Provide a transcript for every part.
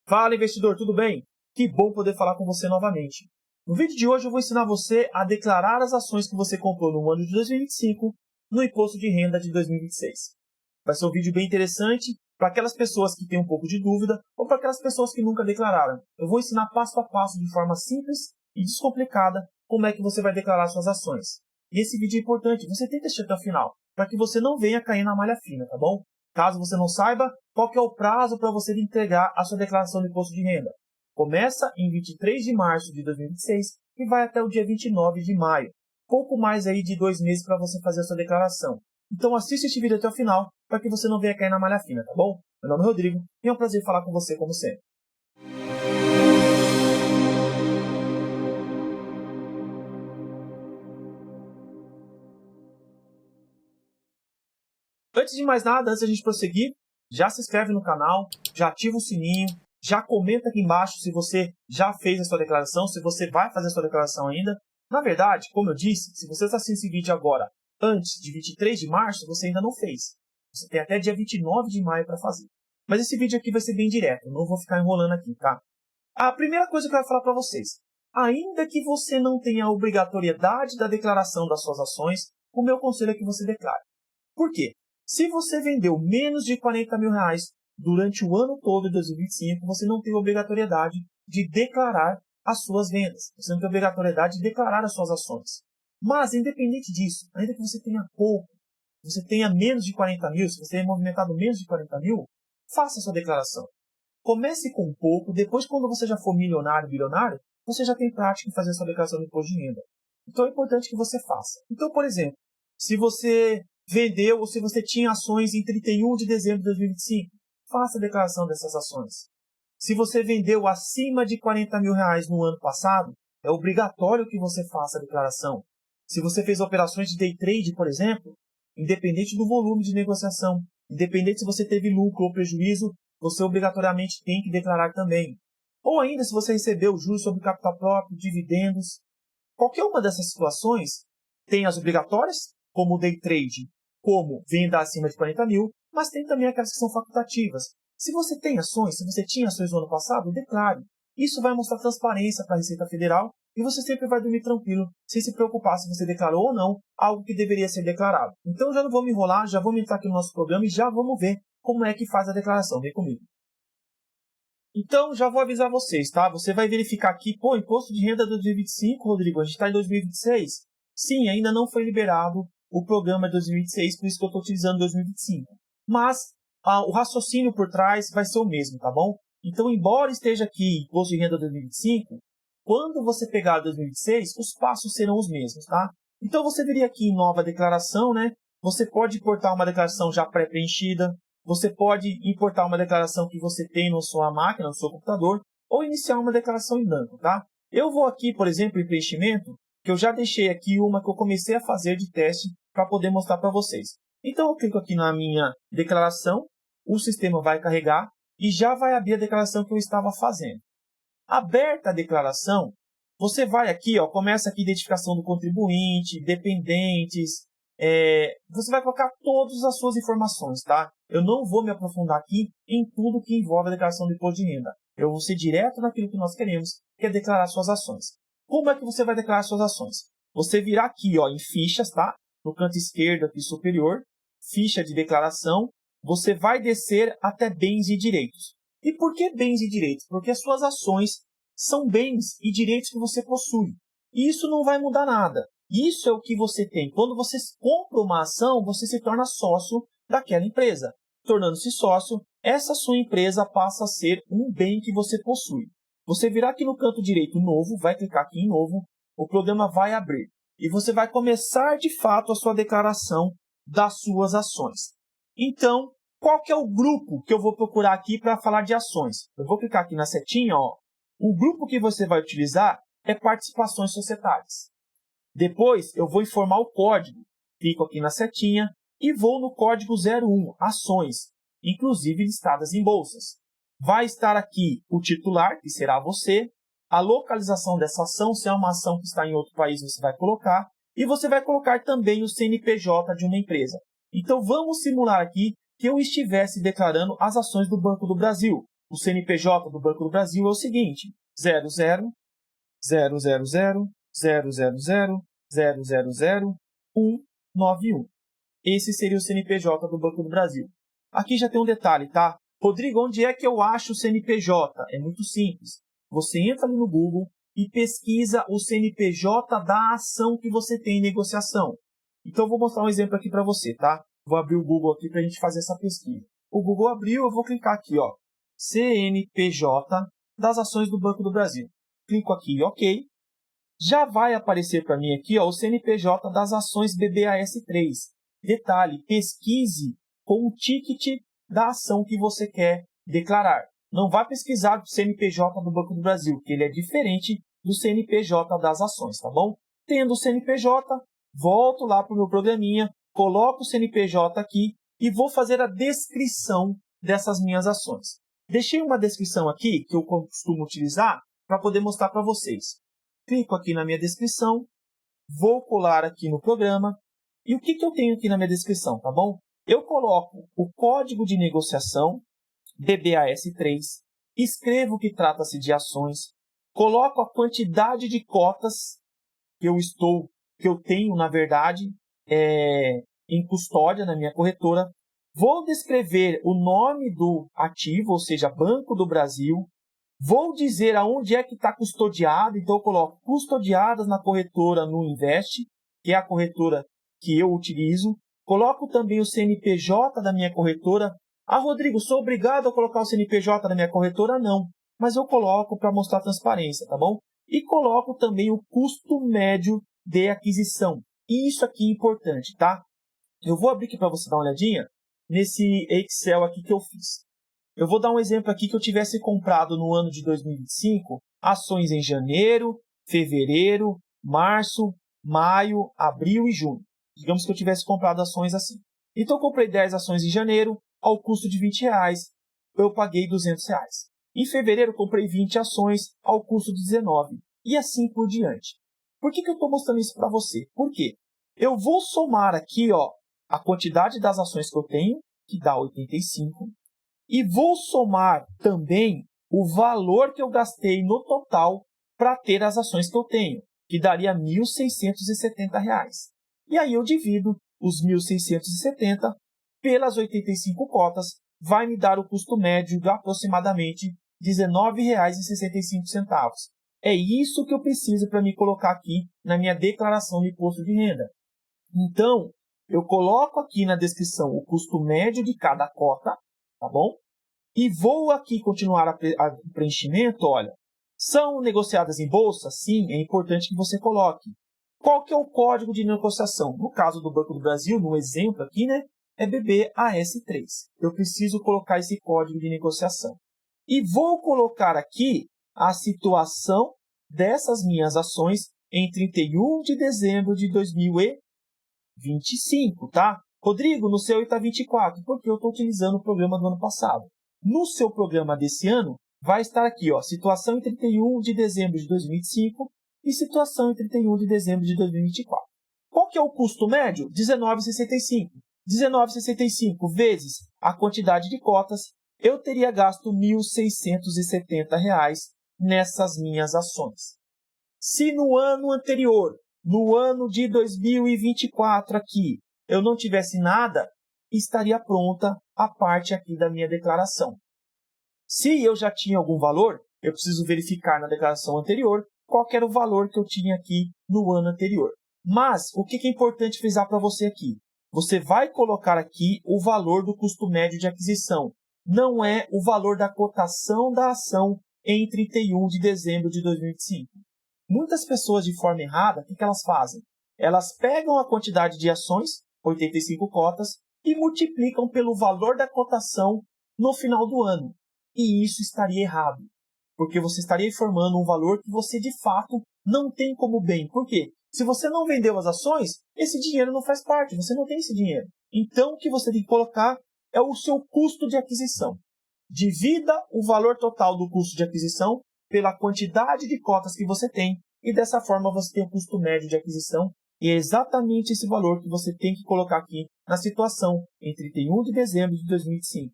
Fala, investidor, tudo bem? Que bom poder falar com você novamente. No vídeo de hoje eu vou ensinar você a declarar as ações que você comprou no ano de 2025 no imposto de renda de 2026. Vai ser um vídeo bem interessante para aquelas pessoas que têm um pouco de dúvida ou para aquelas pessoas que nunca declararam. Eu vou ensinar passo a passo, de forma simples e descomplicada, como é que você vai declarar suas ações. E esse vídeo é importante, você tem que assistir até o final, para que você não venha cair na malha fina, tá bom? Caso você não saiba, qual que é o prazo para você entregar a sua declaração de imposto de renda? Começa em 23 de março de 2026 e vai até o dia 29 de maio. Pouco mais aí de 2 meses para você fazer a sua declaração. Então assista este vídeo até o final para que você não venha cair na malha fina, tá bom? Meu nome é Rodrigo e é um prazer falar com você como sempre. Antes de mais nada, antes de a gente prosseguir, já se inscreve no canal, já ativa o sininho, já comenta aqui embaixo se você já fez a sua declaração, se você vai fazer a sua declaração ainda. Na verdade, como eu disse, se você está assistindo esse vídeo agora, antes de 23 de março, você ainda não fez. Você tem até dia 29 de maio para fazer. Mas esse vídeo aqui vai ser bem direto, eu não vou ficar enrolando aqui, tá? A primeira coisa que eu quero falar para vocês, ainda que você não tenha a obrigatoriedade da declaração das suas ações, o meu conselho é que você declare. Por quê? Se você vendeu menos de 40 mil reais durante o ano todo de 2025, você não tem obrigatoriedade de declarar as suas vendas. Você não tem obrigatoriedade de declarar as suas ações. Mas, independente disso, ainda que você tenha pouco, você tenha menos de 40 mil, se você tenha movimentado menos de 40 mil, faça a sua declaração. Comece com pouco, depois quando você já for milionário, bilionário, você já tem prática em fazer a sua declaração de imposto de renda. Então é importante que você faça. Então, por exemplo, se você vendeu ou se você tinha ações em 31 de dezembro de 2025, faça a declaração dessas ações. Se você vendeu acima de 40 mil reais no ano passado, é obrigatório que você faça a declaração. Se você fez operações de day trade, por exemplo, independente do volume de negociação, independente se você teve lucro ou prejuízo, você obrigatoriamente tem que declarar também. Ou ainda se você recebeu juros sobre capital próprio, dividendos. Qualquer uma dessas situações tem as obrigatórias, como o day trade, como venda acima de 40 mil, mas tem também aquelas que são facultativas. Se você tem ações, se você tinha ações no ano passado, declare. Isso vai mostrar transparência para a Receita Federal e você sempre vai dormir tranquilo, sem se preocupar se você declarou ou não algo que deveria ser declarado. Então já não vou me enrolar, já vou entrar aqui no nosso programa e já vamos ver como é que faz a declaração. Vem comigo. Então, já vou avisar vocês, tá? Você vai verificar aqui, imposto de renda de 2025, Rodrigo, a gente está em 2026? Sim, ainda não foi liberado o programa de 2026, por isso que eu estou utilizando 2025. Mas o raciocínio por trás vai ser o mesmo, tá bom? Então, embora esteja aqui imposto de renda 2025, quando você pegar 2026, os passos serão os mesmos, tá? Então, você viria aqui em nova declaração, né? Você pode importar uma declaração já pré-preenchida, você pode importar uma declaração que você tem na sua máquina, no seu computador, ou iniciar uma declaração em branco, tá? Eu vou aqui, por exemplo, em preenchimento, que eu já deixei aqui uma que eu comecei a fazer de teste para poder mostrar para vocês. Então, eu clico aqui na minha declaração, o sistema vai carregar e já vai abrir a declaração que eu estava fazendo. Aberta a declaração, você vai aqui, começa aqui identificação do contribuinte, dependentes, você vai colocar todas as suas informações, tá? Eu não vou me aprofundar aqui em tudo que envolve a declaração do imposto de renda. Eu vou ser direto naquilo que nós queremos, que é declarar suas ações. Como é que você vai declarar suas ações? Você virá aqui, em fichas, tá? No canto esquerdo aqui superior, ficha de declaração, você vai descer até bens e direitos. E por que bens e direitos? Porque as suas ações são bens e direitos que você possui. E isso não vai mudar nada. Isso é o que você tem. Quando você compra uma ação, você se torna sócio daquela empresa. Tornando-se sócio, essa sua empresa passa a ser um bem que você possui. Você virá aqui no canto direito novo, vai clicar aqui em novo, o programa vai abrir. E você vai começar de fato a sua declaração das suas ações. Então, qual que é o grupo que eu vou procurar aqui para falar de ações? Eu vou clicar aqui na setinha, O grupo que você vai utilizar é participações societárias. Depois, eu vou informar o código. Clico aqui na setinha e vou no código 01, ações, inclusive listadas em bolsas. Vai estar aqui o titular, que será você, a localização dessa ação, se é uma ação que está em outro país, você vai colocar, e você vai colocar também o CNPJ de uma empresa. Então, vamos simular aqui que eu estivesse declarando as ações do Banco do Brasil. o CNPJ do Banco do Brasil é o seguinte: 00000000000191. Esse seria o CNPJ do Banco do Brasil. Aqui já tem um detalhe, tá? Rodrigo, onde é que eu acho o CNPJ? É muito simples. Você entra ali no Google e pesquisa o CNPJ da ação que você tem em negociação. Então, eu vou mostrar um exemplo aqui para você, tá? Vou abrir o Google aqui para a gente fazer essa pesquisa. O Google abriu, eu vou clicar aqui, ó, CNPJ das ações do Banco do Brasil. Clico aqui em OK. Já vai aparecer para mim aqui, ó, o CNPJ das ações BBAS3. Detalhe, pesquise com o ticket da ação que você quer declarar. Não vai pesquisar o CNPJ do Banco do Brasil, que ele é diferente do CNPJ das ações, tá bom? Tendo o CNPJ, volto lá para o meu programinha, coloco o CNPJ aqui e vou fazer a descrição dessas minhas ações. Deixei uma descrição aqui que eu costumo utilizar para poder mostrar para vocês. Clico aqui na minha descrição, vou colar aqui no programa. E o que eu tenho aqui na minha descrição, tá bom? Eu coloco o código de negociação, BBAS3, escrevo que trata-se de ações, coloco a quantidade de cotas que eu tenho, na verdade, em custódia na minha corretora. Vou descrever o nome do ativo, ou seja, Banco do Brasil. Vou dizer aonde é que está custodiado, então eu coloco custodiadas na corretora no Invest, que é a corretora que eu utilizo. Coloco também o CNPJ da minha corretora. Ah, Rodrigo, sou obrigado a colocar o CNPJ da minha corretora? Não, mas eu coloco para mostrar transparência, tá bom? E coloco também o custo médio de aquisição. Isso aqui é importante, tá? Eu vou abrir aqui para você dar uma olhadinha nesse Excel aqui que eu fiz. Eu vou dar um exemplo aqui que eu tivesse comprado no ano de 2025 ações em janeiro, fevereiro, março, maio, abril e junho. Digamos que eu tivesse comprado ações assim. Então, eu comprei 10 ações em janeiro, ao custo de R$20, eu paguei R$200. Em fevereiro, eu comprei 20 ações, ao custo de R$19. E assim por diante. Por que eu estou mostrando isso para você? Por quê? Eu vou somar aqui, ó, a quantidade das ações que eu tenho, que dá 85, e vou somar também o valor que eu gastei no total para ter as ações que eu tenho, que daria R$1.670. E aí eu divido os 1.670 pelas 85 cotas, vai me dar o custo médio de aproximadamente R$19,65. É isso que eu preciso para me colocar aqui na minha declaração de imposto de renda. Então, eu coloco aqui na descrição o custo médio de cada cota, tá bom? E vou aqui continuar o preenchimento, olha. São negociadas em bolsa? Sim, é importante que você coloque. Qual que é o código de negociação? No caso do Banco do Brasil, no exemplo aqui, né, é BBAS3. Eu preciso colocar esse código de negociação. E vou colocar aqui a situação dessas minhas ações em 31 de dezembro de 2025, tá? Rodrigo, no seu está 24, porque eu estou utilizando o programa do ano passado. No seu programa desse ano, vai estar aqui, ó, situação em 31 de dezembro de 2025 e situação em 31 de dezembro de 2024. Qual que é o custo médio? R$19,65. R$19,65 vezes a quantidade de cotas, eu teria gasto R$1.670 nessas minhas ações. Se no ano anterior, no ano de 2024 aqui, eu não tivesse nada, estaria pronta a parte aqui da minha declaração. Se eu já tinha algum valor, eu preciso verificar na declaração anterior qual era o valor que eu tinha aqui no ano anterior. Mas, o que é importante frisar para você aqui? Você vai colocar aqui o valor do custo médio de aquisição. Não é o valor da cotação da ação em 31 de dezembro de 2025. Muitas pessoas, de forma errada, o que elas fazem? Elas pegam a quantidade de ações, 85 cotas, e multiplicam pelo valor da cotação no final do ano. E isso estaria errado, porque você estaria informando um valor que você, de fato, não tem como bem. Por quê? Se você não vendeu as ações, esse dinheiro não faz parte, você não tem esse dinheiro. Então, o que você tem que colocar é o seu custo de aquisição. Divida o valor total do custo de aquisição pela quantidade de cotas que você tem, e dessa forma você tem o custo médio de aquisição, e é exatamente esse valor que você tem que colocar aqui na situação em 31 de dezembro de 2025.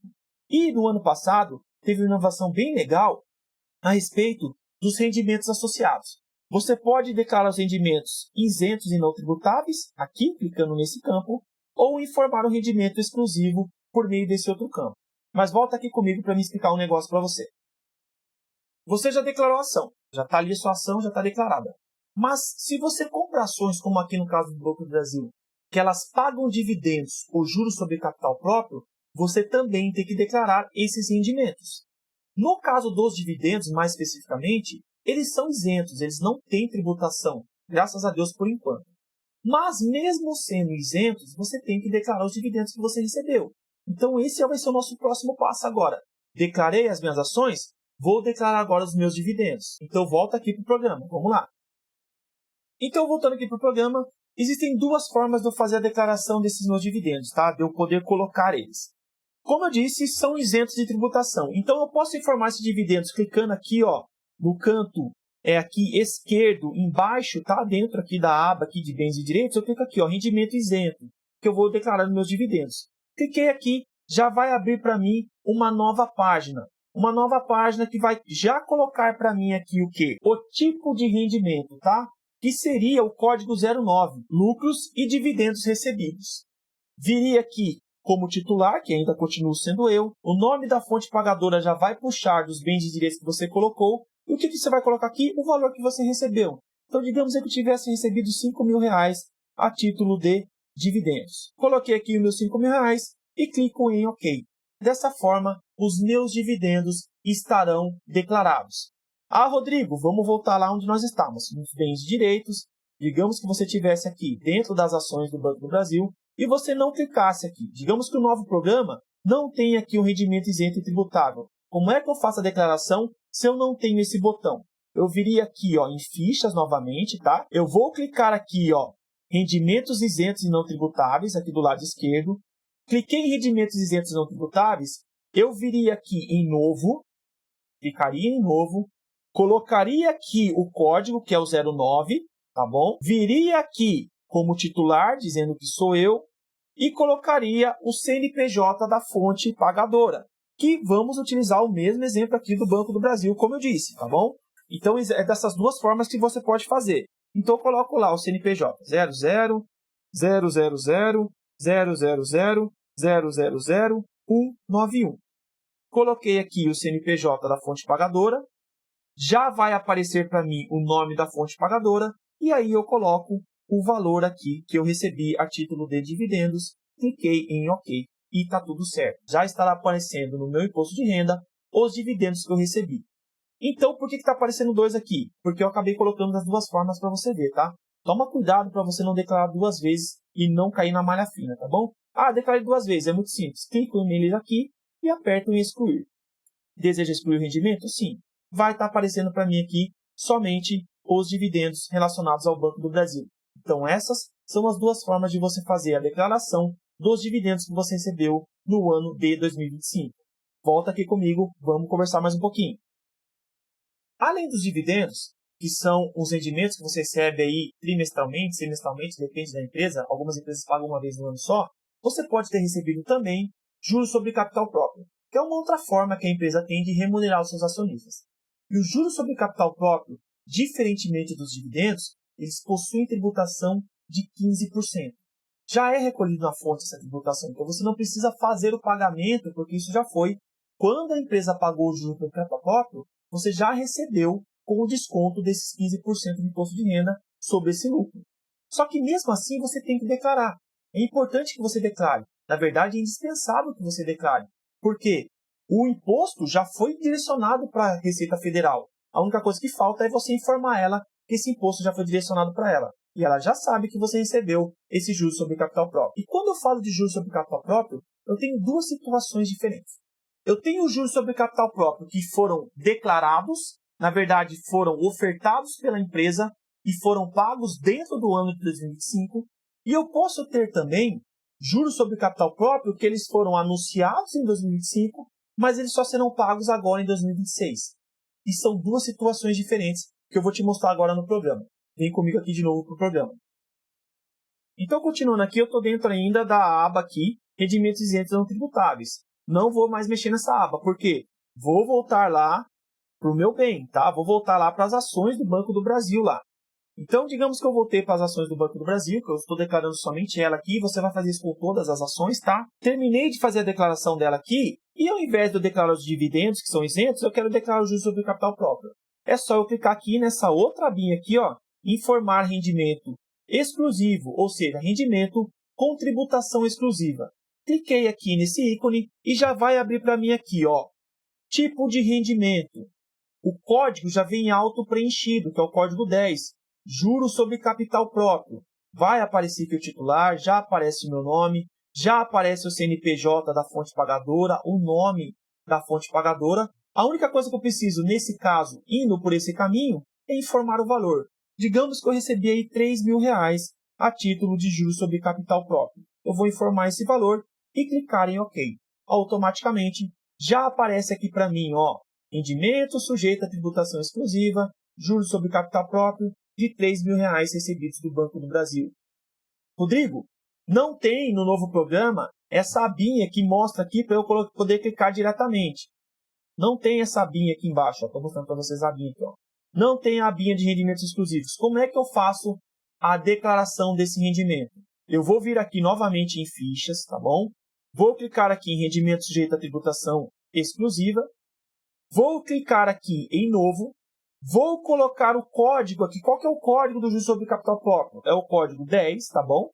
E no ano passado, teve uma inovação bem legal a respeito dos rendimentos associados. Você pode declarar os rendimentos isentos e não tributáveis, aqui, clicando nesse campo, ou informar um rendimento exclusivo por meio desse outro campo. Mas volta aqui comigo para me explicar um negócio para você. Você já declarou a ação, já está ali a sua ação, já está declarada. Mas se você compra ações, como aqui no caso do Banco do Brasil, que elas pagam dividendos ou juros sobre capital próprio, você também tem que declarar esses rendimentos. No caso dos dividendos, mais especificamente, eles são isentos, eles não têm tributação, graças a Deus por enquanto. Mas mesmo sendo isentos, você tem que declarar os dividendos que você recebeu. Então esse vai ser o nosso próximo passo agora. Declarei as minhas ações, vou declarar agora os meus dividendos. Então volta aqui para o programa, vamos lá. Então voltando aqui para o programa, existem duas formas de eu fazer a declaração desses meus dividendos, tá? De eu poder colocar eles. Como eu disse, são isentos de tributação. Então eu posso informar esses dividendos clicando aqui, ó, no canto aqui esquerdo, embaixo, tá? Dentro aqui da aba aqui de bens e direitos, eu clico aqui, ó, rendimento isento, que eu vou declarar nos meus dividendos. Cliquei aqui, já vai abrir para mim uma nova página. Uma nova página que vai já colocar para mim aqui o quê? O tipo de rendimento, tá? Que seria o código 09, lucros e dividendos recebidos. Viria aqui como titular, que ainda continuo sendo eu, o nome da fonte pagadora já vai puxar dos bens e direitos que você colocou, e o que você vai colocar aqui? O valor que você recebeu. Então, digamos que eu tivesse recebido R$5.000 a título de dividendos. Coloquei aqui os meus R$5.000 e clico em OK. Dessa forma, os meus dividendos estarão declarados. Ah, Rodrigo, vamos voltar lá onde nós estávamos, nos bens e direitos. Digamos que você estivesse aqui dentro das ações do Banco do Brasil e você não clicasse aqui. Digamos que o novo programa não tem aqui um rendimento isento e tributável. Como é que eu faço a declaração se eu não tenho esse botão? Eu viria aqui, ó, em fichas novamente, tá? Eu vou clicar aqui, ó, rendimentos isentos e não tributáveis, aqui do lado esquerdo. Cliquei em rendimentos isentos e não tributáveis, eu viria aqui em novo, clicaria em novo, colocaria aqui o código, que é o 09, tá bom? Viria aqui como titular, dizendo que sou eu, e colocaria o CNPJ da fonte pagadora, que vamos utilizar o mesmo exemplo aqui do Banco do Brasil, como eu disse, tá bom? Então, é dessas duas formas que você pode fazer. Então, eu coloco lá o CNPJ 00 000 000 191. Coloquei aqui o CNPJ da fonte pagadora, já vai aparecer para mim o nome da fonte pagadora, e aí eu coloco o valor aqui que eu recebi a título de dividendos, cliquei em OK e está tudo certo. Já estará aparecendo no meu imposto de renda os dividendos que eu recebi. Então, por que está aparecendo dois aqui? Porque eu acabei colocando das duas formas para você ver, tá? Toma cuidado para você não declarar duas vezes e não cair na malha fina, tá bom? Ah, declarei duas vezes, é muito simples. Clico nele aqui e aperto em excluir. Deseja excluir o rendimento? Sim. Vai estar aparecendo para mim aqui somente os dividendos relacionados ao Banco do Brasil. Então, essas são as duas formas de você fazer a declaração dos dividendos que você recebeu no ano de 2025. Volta aqui comigo, vamos conversar mais um pouquinho. Além dos dividendos, que são os rendimentos que você recebe aí trimestralmente, semestralmente, depende da empresa, algumas empresas pagam uma vez no ano só, você pode ter recebido também juros sobre capital próprio, que é uma outra forma que a empresa tem de remunerar os seus acionistas. E os juros sobre capital próprio, diferentemente dos dividendos, eles possuem tributação de 15%. Já é recolhido na fonte essa tributação, então você não precisa fazer o pagamento, porque isso já foi. Quando a empresa pagou o juro sobre capital próprio, você já recebeu com o desconto desses 15% de imposto de renda sobre esse lucro. Só que mesmo assim você tem que declarar. É importante que você declare. Na verdade, é indispensável que você declare. Porque o imposto já foi direcionado para a Receita Federal. A única coisa que falta é você informar ela que esse imposto já foi direcionado para ela. E ela já sabe que você recebeu esse juros sobre capital próprio. E quando eu falo de juros sobre capital próprio, eu tenho duas situações diferentes. Eu tenho os juros sobre capital próprio que foram declarados, na verdade foram ofertados pela empresa e foram pagos dentro do ano de 2025. E eu posso ter também juros sobre capital próprio que eles foram anunciados em 2025, mas eles só serão pagos agora em 2026. E são duas situações diferentes que eu vou te mostrar agora no programa. Vem comigo aqui de novo para o programa. Então, continuando aqui, eu estou dentro ainda da aba aqui, rendimentos isentos não tributáveis. Não vou mais mexer nessa aba, porque vou voltar lá para o meu bem, tá? Vou voltar lá para as ações do Banco do Brasil lá. Então, digamos que eu voltei para as ações do Banco do Brasil, que eu estou declarando somente ela aqui, você vai fazer isso com todas as ações, tá? Terminei de fazer a declaração dela aqui, e ao invés de eu declarar os dividendos, que são isentos, eu quero declarar os juros sobre o capital próprio. É só eu clicar aqui nessa outra abinha aqui, ó, informar rendimento exclusivo, ou seja, rendimento com tributação exclusiva. Cliquei aqui nesse ícone e já vai abrir para mim aqui, ó, tipo de rendimento. O código já vem auto preenchido, que é o código 10. Juros sobre capital próprio. Vai aparecer aqui o titular, já aparece o meu nome, já aparece o CNPJ da fonte pagadora, o nome da fonte pagadora. A única coisa que eu preciso, nesse caso, indo por esse caminho, é informar o valor. Digamos que eu recebi aí R$3.000 a título de juros sobre capital próprio. Eu vou informar esse valor e clicar em OK. Automaticamente, já aparece aqui para mim, ó, rendimento sujeito à tributação exclusiva, juros sobre capital próprio, de R$3.000 recebidos do Banco do Brasil. Rodrigo, não tem no novo programa essa abinha que mostra aqui para eu poder clicar diretamente. Não tem essa abinha aqui embaixo. Estou mostrando para vocês a abinha aqui. Ó. Não tem a abinha de rendimentos exclusivos. Como é que eu faço a declaração desse rendimento? Eu vou vir aqui novamente em fichas, tá bom? Vou clicar aqui em rendimento sujeito à tributação exclusiva. Vou clicar aqui em novo. Vou colocar o código aqui. Qual que é o código do juros sobre capital próprio? É o código 10, tá bom?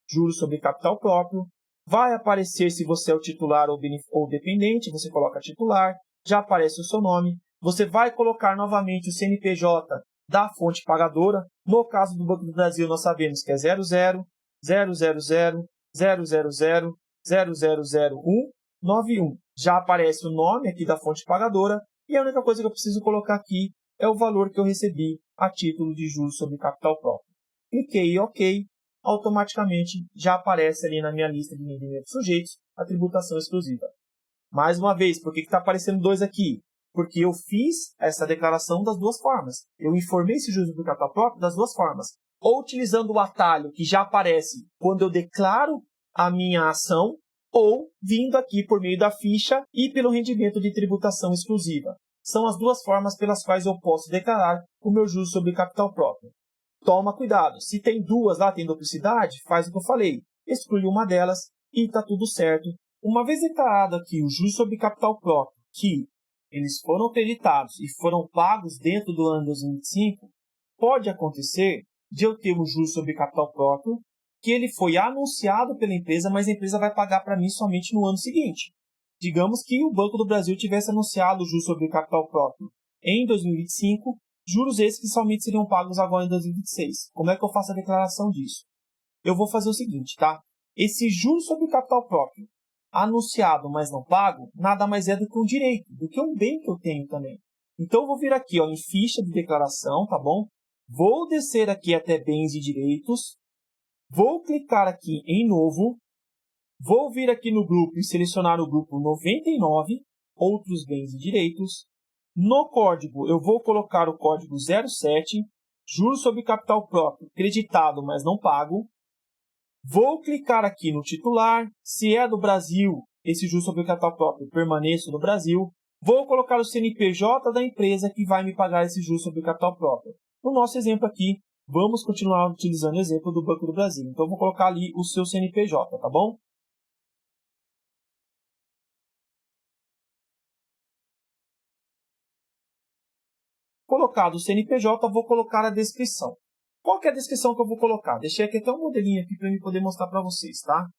Juros sobre capital próprio. Vai aparecer se você é o titular ou dependente. Você coloca titular. Já aparece o seu nome. Você vai colocar novamente o CNPJ da fonte pagadora. No caso do Banco do Brasil, nós sabemos que é 00 000 000 000 000191. Já aparece o nome aqui da fonte pagadora. E a única coisa que eu preciso colocar aqui é o valor que eu recebi a título de juros sobre capital próprio. Cliquei em OK, automaticamente já aparece ali na minha lista de rendimentos sujeitos a tributação exclusiva. Mais uma vez, por que está aparecendo 2 aqui? Porque eu fiz essa declaração das duas formas. Eu informei esse juros sobre capital próprio das duas formas. Ou utilizando o atalho que já aparece quando eu declaro a minha ação, ou vindo aqui por meio da ficha e pelo rendimento de tributação exclusiva. São as duas formas pelas quais eu posso declarar o meu juros sobre capital próprio. Toma cuidado, se tem duas lá, tem duplicidade, faz o que eu falei. Exclui uma delas e está tudo certo. Uma vez declarado aqui o juros sobre capital próprio, que eles foram creditados e foram pagos dentro do ano 2025, pode acontecer de eu ter um juros sobre capital próprio que ele foi anunciado pela empresa, mas a empresa vai pagar para mim somente no ano seguinte. Digamos que o Banco do Brasil tivesse anunciado o juros sobre capital próprio em 2025, juros esses que somente seriam pagos agora em 2026. Como é que eu faço a declaração disso? Eu vou fazer o seguinte, tá? Esse juros sobre capital próprio anunciado, mas não pago, nada mais é do que um direito, do que um bem que eu tenho também. Então, eu vou vir aqui ó, em ficha de declaração, tá bom? Vou descer aqui até bens e direitos. Vou clicar aqui em novo. Vou vir aqui no grupo e selecionar o grupo 99, outros bens e direitos. No código, eu vou colocar o código 07, juros sobre capital próprio, creditado, mas não pago. Vou clicar aqui no titular. Se é do Brasil, esse juros sobre capital próprio permaneça no Brasil. Vou colocar o CNPJ da empresa que vai me pagar esse juros sobre capital próprio. No nosso exemplo aqui, vamos continuar utilizando o exemplo do Banco do Brasil. Então, eu vou colocar ali o seu CNPJ, tá bom? Colocado o CNPJ, vou colocar a descrição. Qual que é a descrição que eu vou colocar? Deixei aqui até um modelinho aqui para eu poder mostrar para vocês, tá?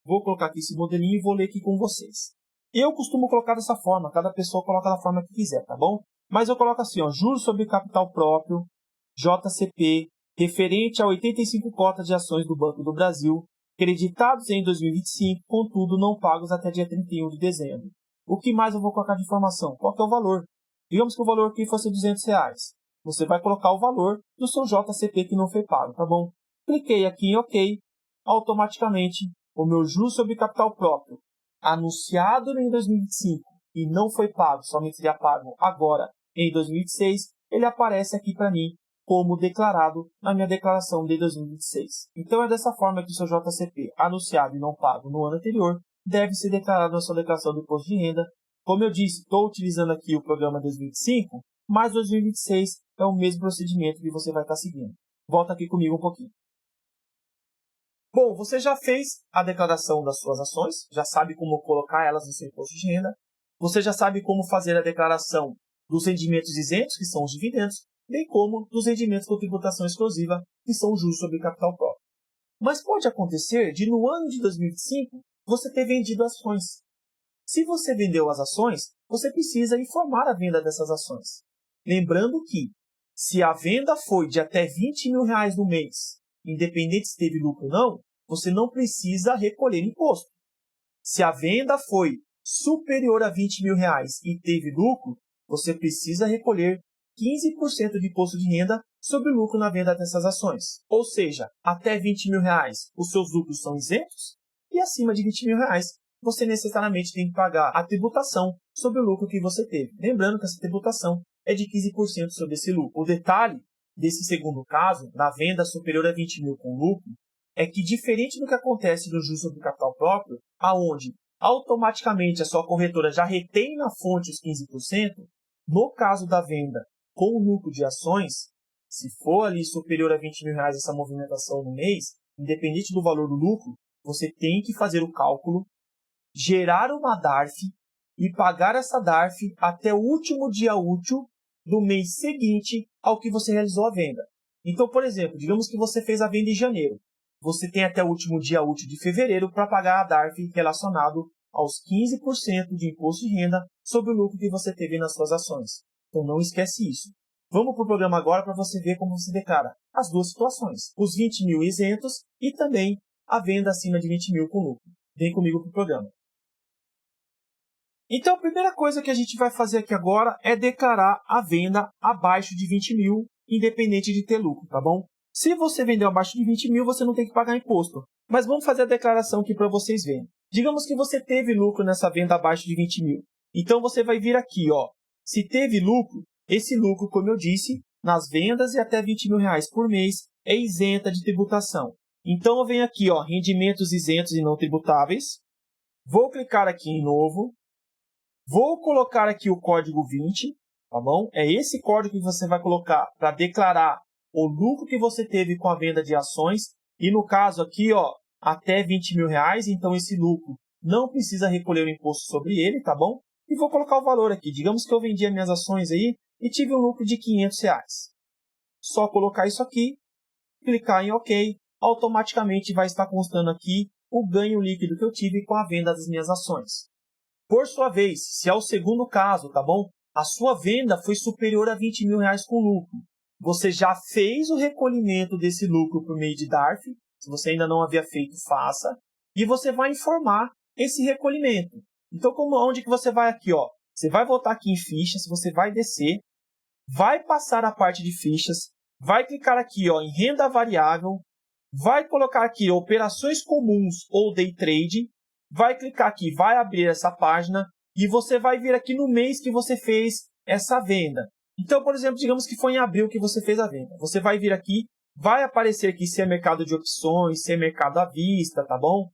Vou colocar aqui esse modelinho e vou ler aqui com vocês. Eu costumo colocar dessa forma, cada pessoa coloca da forma que quiser, tá bom? Mas eu coloco assim, ó, juros sobre capital próprio, JCP, referente a 85 cotas de ações do Banco do Brasil, creditados em 2025, contudo não pagos até dia 31 de dezembro. O que mais eu vou colocar de informação? Qual que é o valor? Digamos que o valor aqui fosse R$200. Você vai colocar o valor do seu JCP que não foi pago, tá bom? Cliquei aqui em OK. Automaticamente, o meu juros sobre capital próprio, anunciado em 2025 e não foi pago, somente seria pago agora em 2026, ele aparece aqui para mim como declarado na minha declaração de 2026. Então, é dessa forma que o seu JCP, anunciado e não pago no ano anterior, deve ser declarado na sua declaração do imposto de renda Como eu disse, estou utilizando aqui o programa 2025, mas 2026 é o mesmo procedimento que você vai estar seguindo. Volta aqui comigo um pouquinho. Bom, você já fez a declaração das suas ações, já sabe como colocar elas no seu imposto de renda, você já sabe como fazer a declaração dos rendimentos isentos, que são os dividendos, bem como dos rendimentos com tributação exclusiva, que são os juros sobre capital próprio. Mas pode acontecer de, no ano de 2025, você ter vendido ações. Se você vendeu as ações, você precisa informar a venda dessas ações. Lembrando que, se a venda foi de até R$20.000 no mês, independente se teve lucro ou não, você não precisa recolher imposto. Se a venda foi superior a R$20.000 e teve lucro, você precisa recolher 15% de imposto de renda sobre o lucro na venda dessas ações. Ou seja, até R$20.000 os seus lucros são isentos e acima de R$20.000 você necessariamente tem que pagar a tributação sobre o lucro que você teve. Lembrando que essa tributação é de 15% sobre esse lucro. O detalhe desse segundo caso, na venda superior a 20 mil com lucro, é que diferente do que acontece no juros sobre capital próprio, aonde automaticamente a sua corretora já retém na fonte os 15%, no caso da venda com lucro de ações, se for ali superior a R$20.000 essa movimentação no mês, independente do valor do lucro, você tem que fazer o cálculo, gerar uma DARF e pagar essa DARF até o último dia útil do mês seguinte ao que você realizou a venda. Então, por exemplo, digamos que você fez a venda em janeiro. Você tem até o último dia útil de fevereiro para pagar a DARF relacionado aos 15% de imposto de renda sobre o lucro que você teve nas suas ações. Então, não esquece isso. Vamos para o programa agora para você ver como você declara as duas situações. Os 20 mil isentos e também a venda acima de 20 mil com lucro. Vem comigo para o programa. Então, a primeira coisa que a gente vai fazer aqui agora é declarar a venda abaixo de 20 mil, independente de ter lucro, tá bom? Se você vendeu abaixo de 20 mil, você não tem que pagar imposto. Mas vamos fazer a declaração aqui para vocês verem. Digamos que você teve lucro nessa venda abaixo de 20 mil. Então, você vai vir aqui, ó. Se teve lucro, esse lucro, como eu disse, nas vendas e até 20 mil reais por mês, é isenta de tributação. Então, eu venho aqui, ó, rendimentos isentos e não tributáveis. Vou clicar aqui em novo. Vou colocar aqui o código 20, tá bom? É esse código que você vai colocar para declarar o lucro que você teve com a venda de ações. E no caso aqui, ó, até 20 mil reais, então esse lucro não precisa recolher o imposto sobre ele, tá bom? E vou colocar o valor aqui. Digamos que eu vendi as minhas ações aí e tive um lucro de 500 reais. Só colocar isso aqui, clicar em OK, automaticamente vai estar constando aqui o ganho líquido que eu tive com a venda das minhas ações. Por sua vez, se é o segundo caso, tá bom? A sua venda foi superior a 20 mil reais com lucro. Você já fez o recolhimento desse lucro por meio de DARF. Se você ainda não havia feito, faça. E você vai informar esse recolhimento. Então, onde que você vai aqui, ó? Você vai voltar aqui em fichas, você vai descer, vai passar a parte de fichas, vai clicar aqui, ó, em renda variável, vai colocar aqui operações comuns ou day trade, vai clicar aqui, vai abrir essa página e você vai vir aqui no mês que você fez essa venda. Então, por exemplo, digamos que foi em abril que você fez a venda. Você vai vir aqui, vai aparecer aqui se é mercado de opções, se é mercado à vista, tá bom?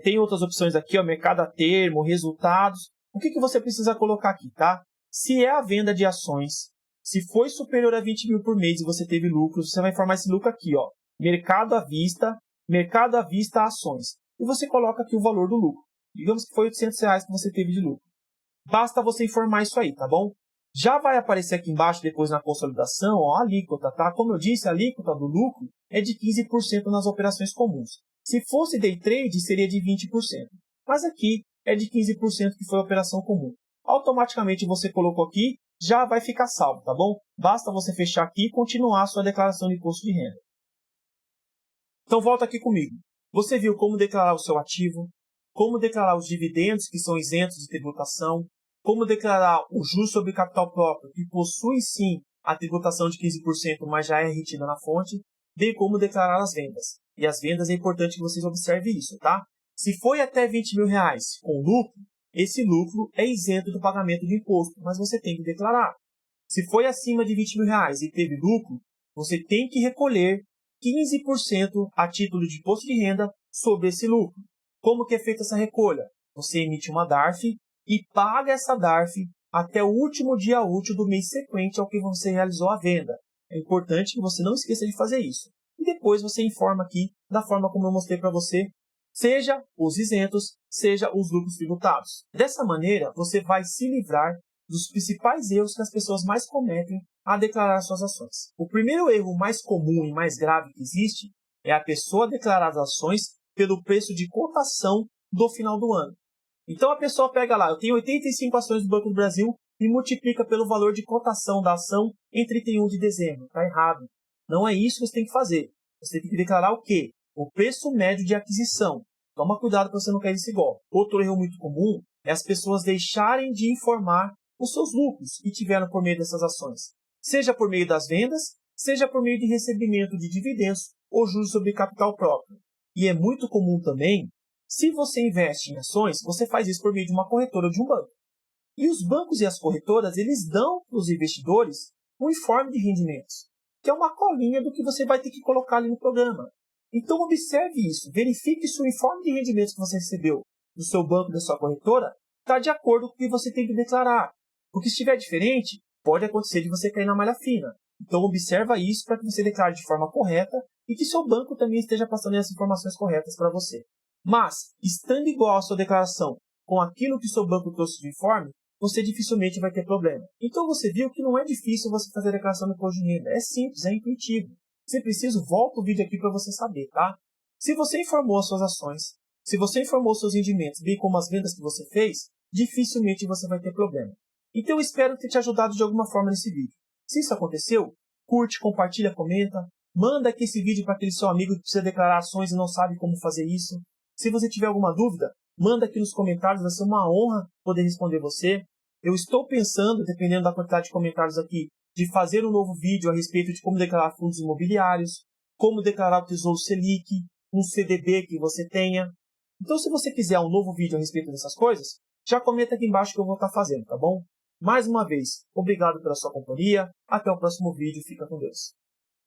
Tem outras opções aqui, ó, mercado a termo, resultados. O que você precisa colocar aqui, tá? Se é a venda de ações, se foi superior a 20 mil por mês e você teve lucro, você vai informar esse lucro aqui, ó. Mercado à vista ações. E você coloca aqui o valor do lucro. Digamos que foi 800 reais que você teve de lucro. Basta você informar isso aí, tá bom? Já vai aparecer aqui embaixo, depois na consolidação, ó, a alíquota, tá? Como eu disse, a alíquota do lucro é de 15% nas operações comuns. Se fosse day trade, seria de 20%. Mas aqui é de 15% que foi a operação comum. Automaticamente você colocou aqui, já vai ficar salvo, tá bom? Basta você fechar aqui e continuar a sua declaração de imposto de renda. Então volta aqui comigo. Você viu como declarar o seu ativo, como declarar os dividendos que são isentos de tributação, como declarar o juros sobre capital próprio, que possui sim a tributação de 15%, mas já é retida na fonte, bem como declarar as vendas. E as vendas é importante que vocês observem isso, tá? Se foi até 20 mil reais com lucro, esse lucro é isento do pagamento de imposto, mas você tem que declarar. Se foi acima de 20 mil reais e teve lucro, você tem que recolher 15% a título de imposto de renda sobre esse lucro. Como que é feita essa recolha? Você emite uma DARF e paga essa DARF até o último dia útil do mês sequente ao que você realizou a venda. É importante que você não esqueça de fazer isso. E depois você informa aqui da forma como eu mostrei para você, seja os isentos, seja os lucros tributados. Dessa maneira, você vai se livrar dos principais erros que as pessoas mais cometem a declarar suas ações. O primeiro erro mais comum e mais grave que existe é a pessoa declarar as ações pelo preço de cotação do final do ano. Então a pessoa pega lá, eu tenho 85 ações do Banco do Brasil e multiplica pelo valor de cotação da ação em 31 de dezembro. Está errado. Não é isso que você tem que fazer. Você tem que declarar o quê? O preço médio de aquisição. Toma cuidado para você não cair nesse golpe. Outro erro muito comum é as pessoas deixarem de informar os seus lucros que tiveram por meio dessas ações. Seja por meio das vendas, seja por meio de recebimento de dividendos ou juros sobre capital próprio. E é muito comum também, se você investe em ações, você faz isso por meio de uma corretora ou de um banco. E os bancos e as corretoras, eles dão para os investidores um informe de rendimentos, que é uma colinha do que você vai ter que colocar ali no programa. Então observe isso, verifique se o informe de rendimentos que você recebeu do seu banco, da sua corretora, está de acordo com o que você tem que declarar. Porque se estiver diferente, pode acontecer de você cair na malha fina. Então observa isso para que você declare de forma correta e que seu banco também esteja passando as informações corretas para você. Mas, estando igual a sua declaração com aquilo que o seu banco trouxe de informe, você dificilmente vai ter problema. Então você viu que não é difícil você fazer a declaração do imposto de renda. É simples, é intuitivo. Se preciso, volta o vídeo aqui para você saber, tá? Se você informou as suas ações, se você informou os seus rendimentos, bem como as vendas que você fez, dificilmente você vai ter problema. Então eu espero ter te ajudado de alguma forma nesse vídeo. Se isso aconteceu, curte, compartilha, comenta, manda aqui esse vídeo para aquele seu amigo que precisa declarar ações e não sabe como fazer isso. Se você tiver alguma dúvida, manda aqui nos comentários, vai ser uma honra poder responder você. Eu estou pensando, dependendo da quantidade de comentários aqui, de fazer um novo vídeo a respeito de como declarar fundos imobiliários, como declarar o Tesouro Selic, um CDB que você tenha. Então, se você quiser um novo vídeo a respeito dessas coisas, já comenta aqui embaixo que eu vou estar fazendo, tá bom? Mais uma vez, obrigado pela sua companhia. Até o próximo vídeo. Fica com Deus.